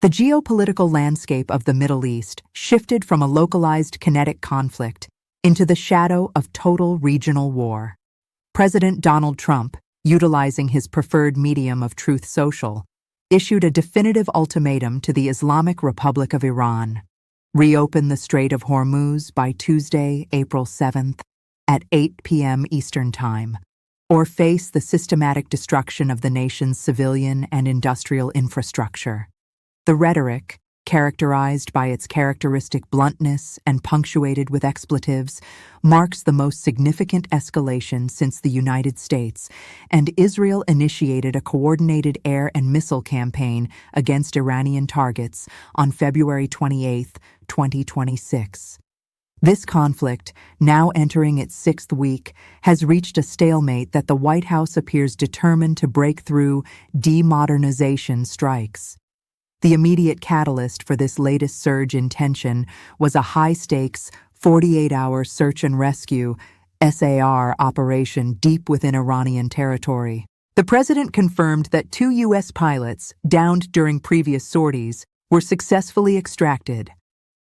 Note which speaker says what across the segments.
Speaker 1: The geopolitical landscape of the Middle East shifted from a localized kinetic conflict into the shadow of total regional war. President Donald Trump, utilizing his preferred medium of Truth Social, issued a definitive ultimatum to the Islamic Republic of Iran: reopen the Strait of Hormuz by Tuesday, April 7th at 8 p.m. Eastern Time, or face the systematic destruction of the nation's civilian and industrial infrastructure. The rhetoric, characterized by its characteristic bluntness and punctuated with expletives, marks the most significant escalation since the United States and Israel initiated a coordinated air and missile campaign against Iranian targets on February 28, 2026. This conflict, now entering its sixth week, has reached a stalemate that the White House appears determined to break through demodernization strikes. The immediate catalyst for this latest surge in tension was a high-stakes, 48-hour search and rescue (SAR) operation deep within Iranian territory. The president confirmed that 2 U.S. pilots, downed during previous sorties, were successfully extracted.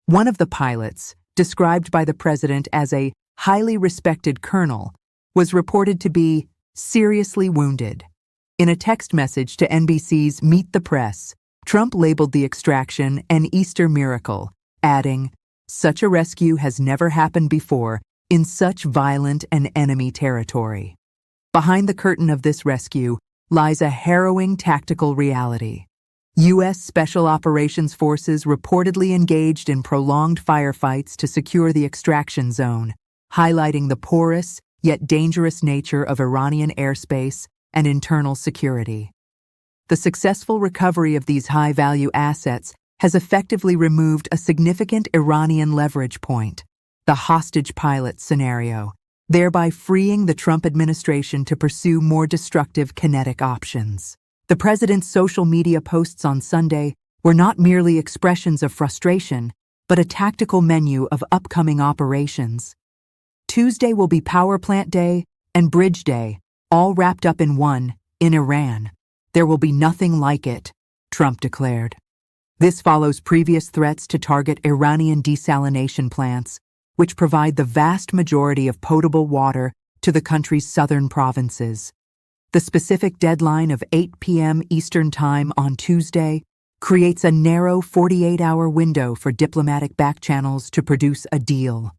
Speaker 1: One of the pilots, described by the president as a highly respected colonel, was reported to be seriously wounded. In a text message to NBC's Meet the Press, Trump labeled the extraction an Easter miracle, adding, "Such a rescue has never happened before in such violent and enemy territory." Behind the curtain of this rescue lies a harrowing tactical reality. U.S. Special Operations Forces reportedly engaged in prolonged firefights to secure the extraction zone, highlighting the porous yet dangerous nature of Iranian airspace and internal security. The successful recovery of these high-value assets has effectively removed a significant Iranian leverage point, the hostage pilot scenario, thereby freeing the Trump administration to pursue more destructive kinetic options. The president's social media posts on Sunday were not merely expressions of frustration, but a tactical menu of upcoming operations. Tuesday will be Power Plant Day and Bridge Day, all wrapped up in one, in Iran. There will be nothing like it, Trump declared. This follows previous threats to target Iranian desalination plants, which provide the vast majority of potable water to the country's southern provinces. The specific deadline of 8 p.m. Eastern Time on Tuesday creates a narrow 48-hour window for diplomatic backchannels to produce a deal.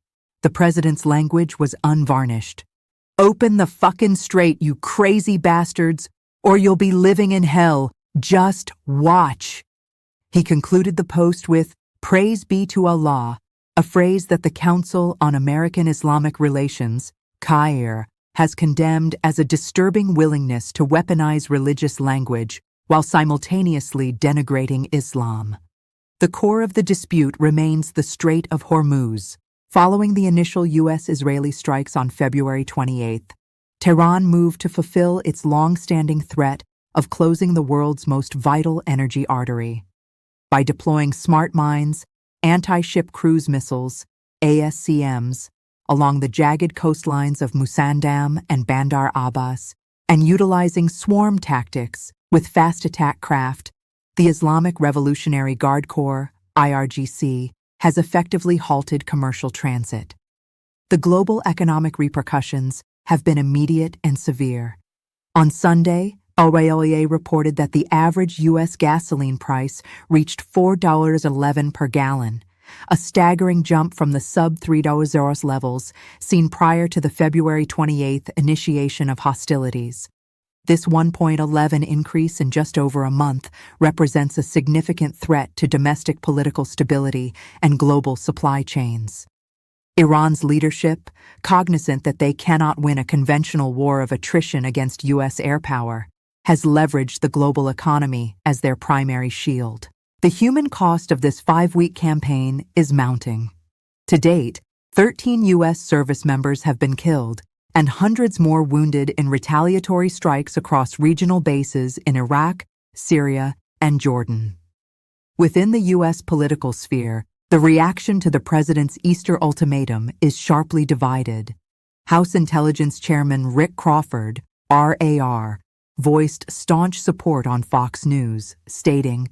Speaker 1: The president's language was unvarnished. "Open the fucking strait, you crazy bastards, or you'll be living in hell. Just watch." He concluded the post with, "Praise be to Allah," a phrase that the Council on American-Islamic Relations, CAIR, has condemned as a disturbing willingness to weaponize religious language while simultaneously denigrating Islam. The core of the dispute remains the Strait of Hormuz. Following the initial U.S.-Israeli strikes on February 28th, Tehran moved to fulfill its long-standing threat of closing the world's most vital energy artery. By deploying smart mines, anti-ship cruise missiles, ASCMs, along the jagged coastlines of Musandam and Bandar Abbas, and utilizing swarm tactics with fast attack craft, the Islamic Revolutionary Guard Corps, IRGC, has effectively halted commercial transit. The global economic repercussions have been immediate and severe. On Sunday, IRGC reported that the average U.S. gasoline price reached $4.11 per gallon, a staggering jump from the sub-$3 levels seen prior to the February 28th initiation of hostilities. This 1.11 increase in just over a month represents a significant threat to domestic political stability and global supply chains. Iran's leadership, cognizant that they cannot win a conventional war of attrition against U.S. air power, has leveraged the global economy as their primary shield. The human cost of this 5-week campaign is mounting. To date, 13 U.S. service members have been killed, and hundreds more wounded in retaliatory strikes across regional bases in Iraq, Syria, and Jordan. Within the U.S. political sphere, the reaction to the president's Easter ultimatum is sharply divided. House Intelligence Chairman Rick Crawford, RAR, voiced staunch support on Fox News, stating,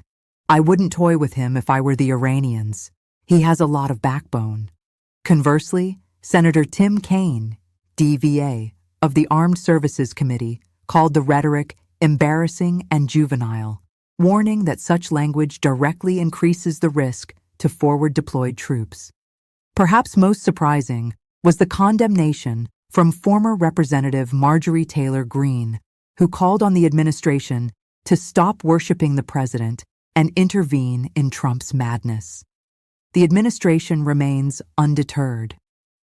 Speaker 1: I wouldn't toy with him if I were the Iranians. He has a lot of backbone. Conversely, Senator Tim Kaine, DVA, of the Armed Services Committee, called the rhetoric embarrassing and juvenile, warning that such language directly increases the risk to forward-deployed troops. Perhaps most surprising was the condemnation from former Representative Marjorie Taylor Greene, who called on the administration to stop worshiping the president and intervene in Trump's madness. The administration remains undeterred.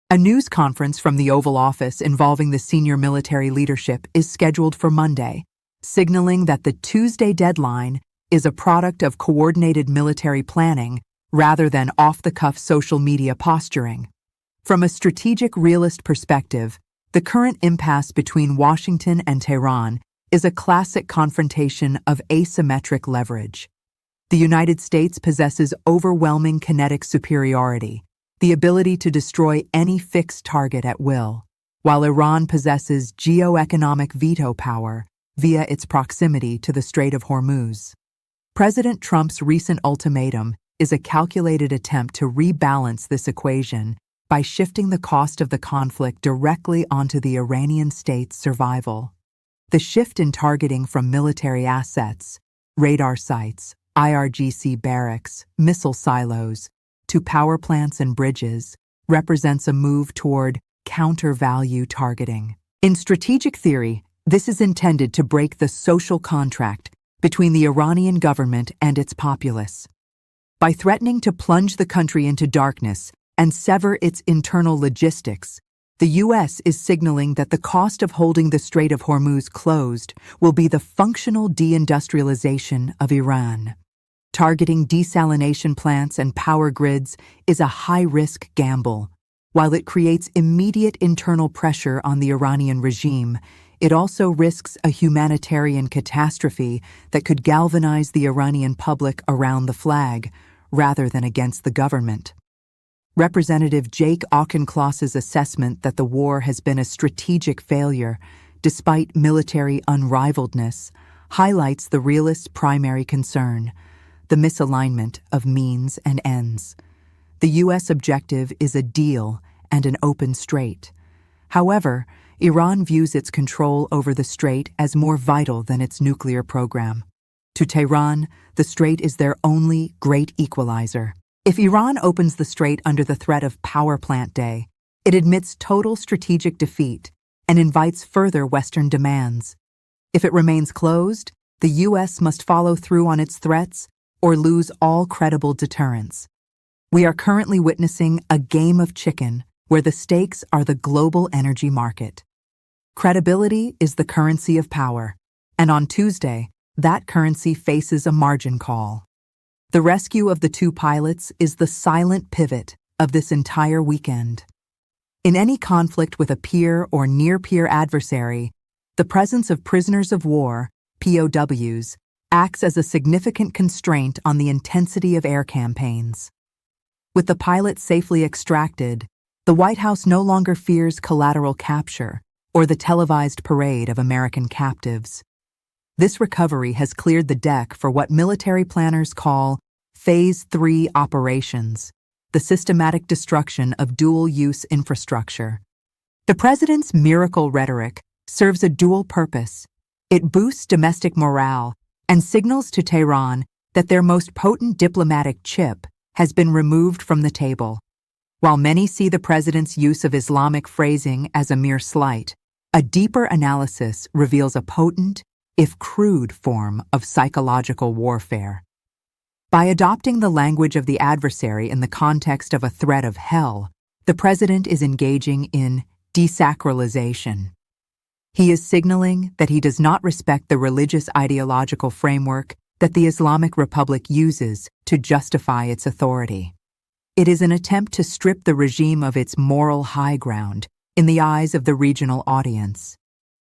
Speaker 1: A news conference from the Oval Office involving the senior military leadership is scheduled for Monday, signaling that the Tuesday deadline is a product of coordinated military planning rather than off-the-cuff social media posturing. From a strategic realist perspective, the current impasse between Washington and Tehran is a classic confrontation of asymmetric leverage. The United States possesses overwhelming kinetic superiority, the ability to destroy any fixed target at will, while Iran possesses geoeconomic veto power via its proximity to the Strait of Hormuz. President Trump's recent ultimatum is a calculated attempt to rebalance this equation by shifting the cost of the conflict directly onto the Iranian state's survival. The shift in targeting from military assets, radar sites, IRGC barracks, missile silos, to power plants and bridges represents a move toward counter-value targeting. In strategic theory, this is intended to break the social contract between the Iranian government and its populace. By threatening to plunge the country into darkness and sever its internal logistics, the U.S. is signaling that the cost of holding the Strait of Hormuz closed will be the functional deindustrialization of Iran. Targeting desalination plants and power grids is a high-risk gamble. While it creates immediate internal pressure on the Iranian regime, it also risks a humanitarian catastrophe that could galvanize the Iranian public around the flag, rather than against the government. Representative Jake Auchincloss's assessment that the war has been a strategic failure, despite military unrivaledness, highlights the realist's primary concern: the misalignment of means and ends. The U.S. objective is a deal and an open strait. However, Iran views its control over the strait as more vital than its nuclear program. To Tehran, the strait is their only great equalizer. If Iran opens the strait under the threat of power plant day, it admits total strategic defeat and invites further Western demands. If it remains closed, the U.S. must follow through on its threats or lose all credible deterrence. We are currently witnessing a game of chicken where the stakes are the global energy market. Credibility is the currency of power, and on Tuesday, that currency faces a margin call. The rescue of the two pilots is the silent pivot of this entire weekend. In any conflict with a peer or near-peer adversary, the presence of prisoners of war, POWs, acts as a significant constraint on the intensity of air campaigns. With the pilots safely extracted, the White House no longer fears collateral capture or the televised parade of American captives. This recovery has cleared the deck for what military planners call Phase 3 operations, the systematic destruction of dual-use infrastructure. The president's miracle rhetoric serves a dual purpose. It boosts domestic morale and signals to Tehran that their most potent diplomatic chip has been removed from the table. While many see the president's use of Islamic phrasing as a mere slight, a deeper analysis reveals a potent, if crude, form of psychological warfare. By adopting the language of the adversary in the context of a threat of hell, the president is engaging in desacralization. He is signaling that he does not respect the religious ideological framework that the Islamic Republic uses to justify its authority. It is an attempt to strip the regime of its moral high ground in the eyes of the regional audience.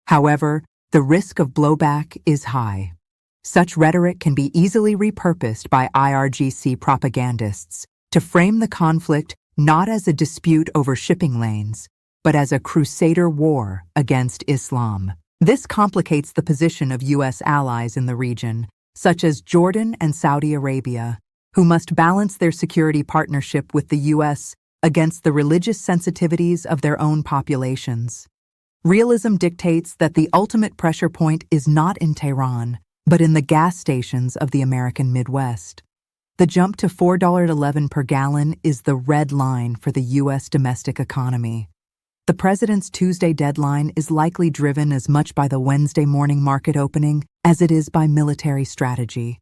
Speaker 1: However, the risk of blowback is high. Such rhetoric can be easily repurposed by IRGC propagandists to frame the conflict not as a dispute over shipping lanes, but as a crusader war against Islam. This complicates the position of U.S. allies in the region, such as Jordan and Saudi Arabia, who must balance their security partnership with the U.S. against the religious sensitivities of their own populations. Realism dictates that the ultimate pressure point is not in Tehran, but in the gas stations of the American Midwest. The jump to $4.11 per gallon is the red line for the U.S. domestic economy. The president's Tuesday deadline is likely driven as much by the Wednesday morning market opening as it is by military strategy.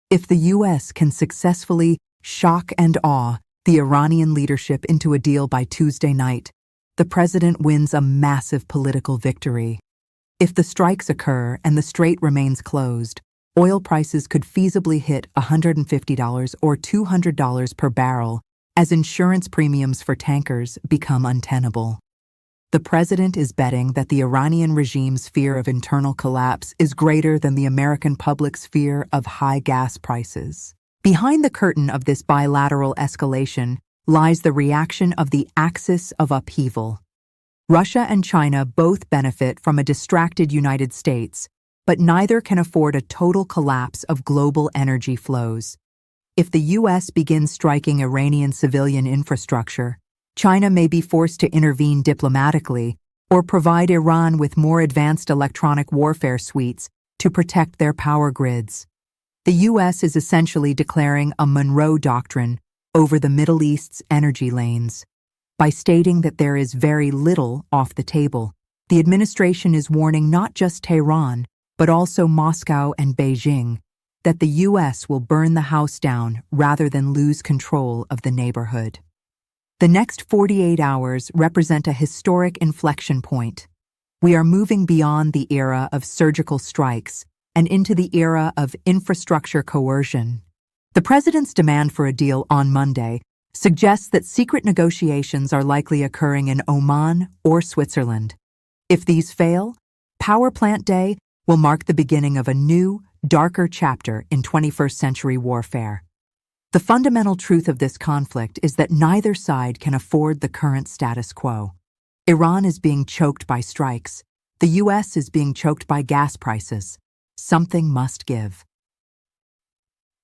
Speaker 1: If the U.S. can successfully shock and awe the Iranian leadership into a deal by Tuesday night, the president wins a massive political victory. If the strikes occur and the strait remains closed, oil prices could feasibly hit $150 or $200 per barrel as insurance premiums for tankers become untenable. The president is betting that the Iranian regime's fear of internal collapse is greater than the American public's fear of high gas prices. Behind the curtain of this bilateral escalation lies the reaction of the axis of upheaval. Russia and China both benefit from a distracted United States, but neither can afford a total collapse of global energy flows. If the U.S. begins striking Iranian civilian infrastructure, China may be forced to intervene diplomatically or provide Iran with more advanced electronic warfare suites to protect their power grids. The U.S. is essentially declaring a Monroe Doctrine over the Middle East's energy lanes. By stating that there is very little off the table, the administration is warning not just Tehran, but also Moscow and Beijing, that the U.S. will burn the house down rather than lose control of the neighborhood. The next 48 hours represent a historic inflection point. We are moving beyond the era of surgical strikes and into the era of infrastructure coercion. The president's demand for a deal on Monday suggests that secret negotiations are likely occurring in Oman or Switzerland. If these fail, Power Plant Day will mark the beginning of a new, darker chapter in 21st century warfare. The fundamental truth of this conflict is that neither side can afford the current status quo. Iran is being choked by strikes. The U.S. is being choked by gas prices. Something must give.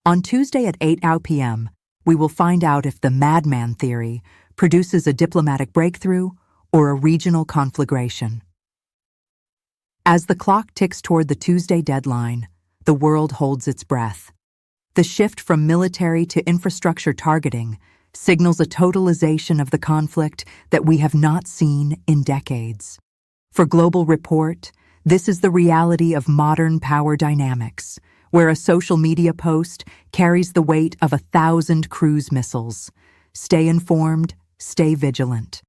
Speaker 1: On Tuesday at 8 p.m., we will find out if the madman theory produces a diplomatic breakthrough or a regional conflagration. As the clock ticks toward the Tuesday deadline, the world holds its breath. The shift from military to infrastructure targeting signals a totalization of the conflict that we have not seen in decades. For GlobalReport, this is the reality of modern power dynamics, where a social media post carries the weight of 1,000 cruise missiles. Stay informed, stay vigilant.